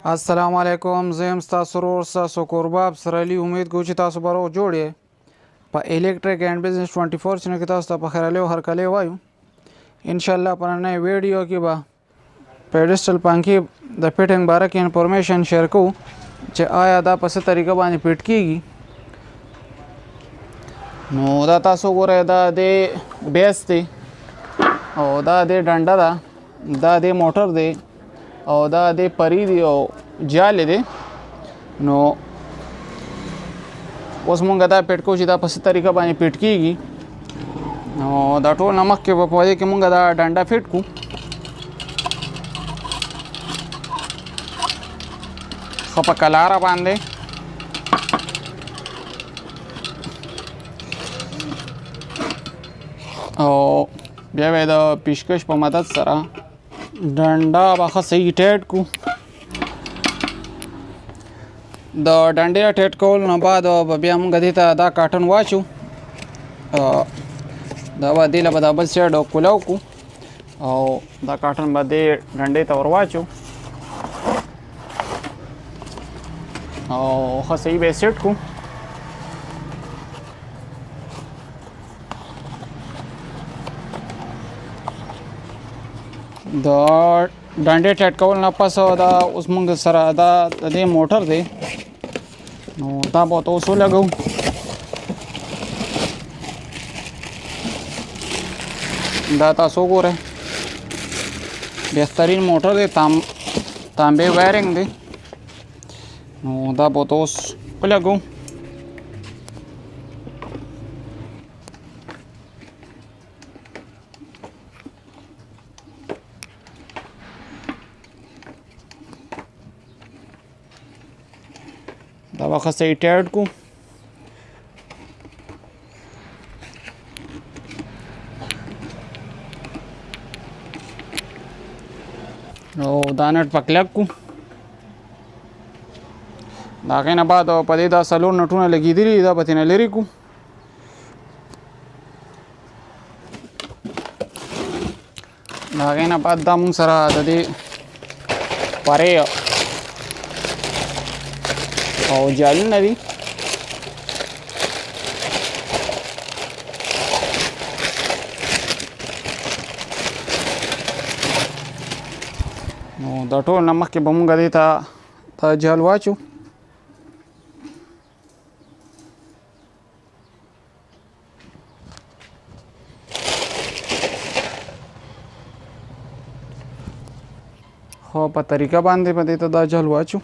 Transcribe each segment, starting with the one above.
अस्सलामुअलैकुम ज़ेम सरोर कोरबाब सरली उम्मीद को तासु बरो जोड़े प इलेक्ट्रिक एंड बिजनेस 24 चैनल की तासु प खैरले हर कले वायु इंशाल्लाह पर नए वीडियो की बा पेडिस्टल पंखी द फिटिंग बारे की इंफॉर्मेशन शेयर को च आया दा पस तरीका बानी फिट कीगी नो दा तासु गोरे दा दे बेस दे और दा दे डंडा दा दे मोटर दे और दा दे परी दी और जाले दे नो उस मुंगा दा पेट को दा पस तरीका बानी फिट कीगी नो दा टोल नमक के बपवादे के मुंगा दा डंडा फिट को खपा कलारा बांधे और बे द पेशकश पर मदद सरा डंडा बाखा सही टेट को द डंडे टेट को न बाद बिया हम गदीता दा काटन वाचू दवा दिला बदा बस शेड कुलाव को और दा काटन बदे डंडे तवर वाचू और खा सही बेसेट को द डंडे टेट कवल न पास दा उस मंग सरा दा दे मोटर दे नो ता बहुत ओसो लगो दा ता सो गोरे बेहतरीन मोटर दे तांबे वायरिंग दे नो दा बहुत ओस लगो दवा खसे टेट को और दानट पकलक को दागे न बाद पदे दा सलोर नटूना लगी दिली दा पतिना लेरी को दागे न बाद दा मुंग सरा दे परे और जाली नदी दटो नमक के बम गदी था जल वाचू हो प तरीका बांधे पदे तो दा जल वाचू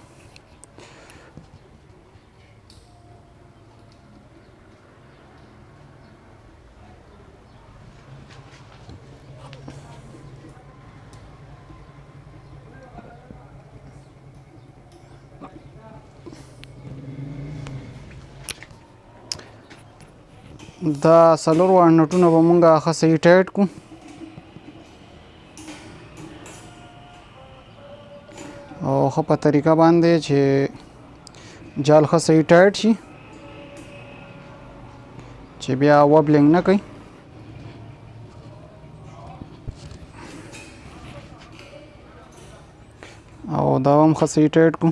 दा सलोर वा नटूना बमुंगा खसे टाइट को और खपा तरीका बांधे छे जाल खसे टाइट छी छे बिया वबलिंग ना कहीं और दावम खसे टाइट को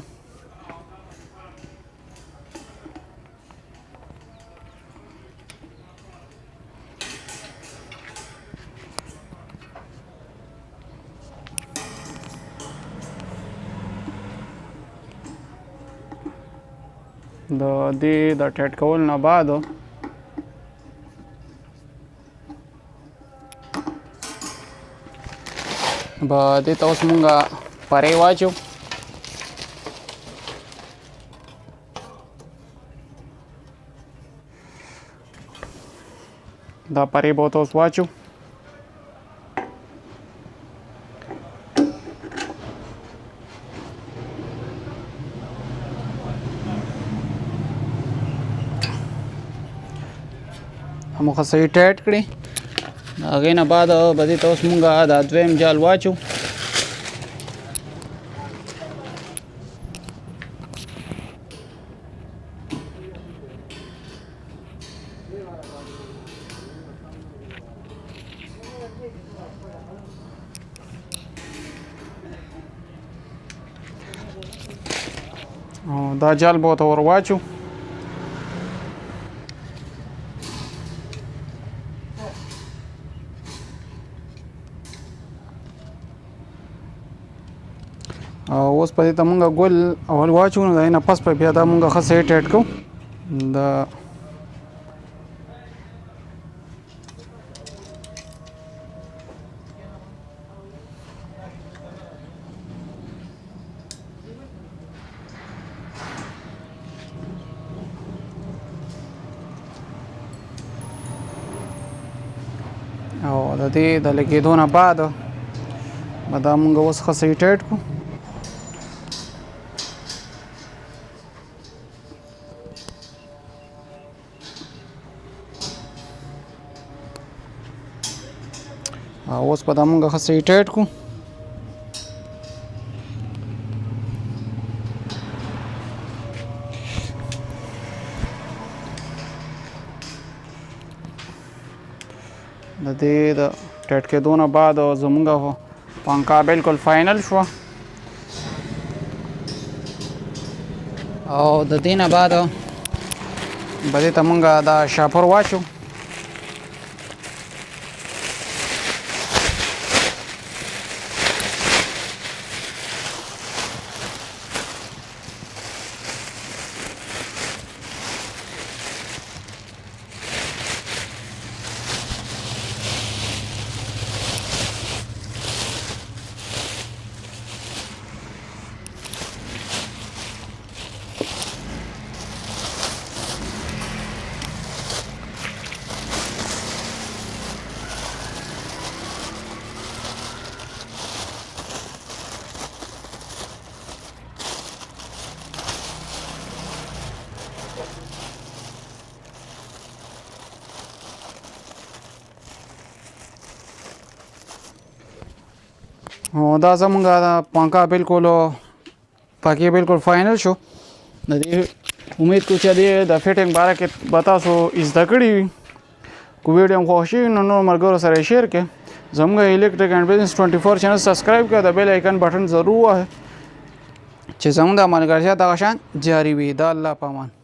द टेट कवल न बाद बदे तो उस मुंगा परे वाचो दा परे बहुत उस वाचो हम सही टाइट करी आगे न बाद बदी तो उस मुंगा दाद्वेम जाल वाचू او دا جال به ورته ور واچو. او اوس په دې ته مونږ ګل اول واچو، نو دا نه پس په بیا دا مونږ ښه سیټ ایډ کوو. دا او د دې د لګېدو نه بعد به دا مونږ اوس ښه سیټ ایډ کړو. اوس به دا مونږ ښه سیټ ایډ کړو. د دې د ټیټ کېدو نه بعد زمونږ پنکا بالکل فاینل شوه. او د دې نه بعد به دې ته مونږ دا شاپر واچو. او دا زمونږ دا پنکا بالکل پکې بالکل فاینل شو. د دې امید کوم چې د فټینګ باره کې به تاسو زده کړي وي. که ویډیو مو خوښ شي نو نور ملګرو سره شیر کړئ. زموږ الیکټریک اینډ بزنس 24 چینل سبسکرایب کړئ، د بیل آیکن بټن ضرور ووهئ چې زموږ د ملګرتیا دغه شان جاري وي. د الله په امان.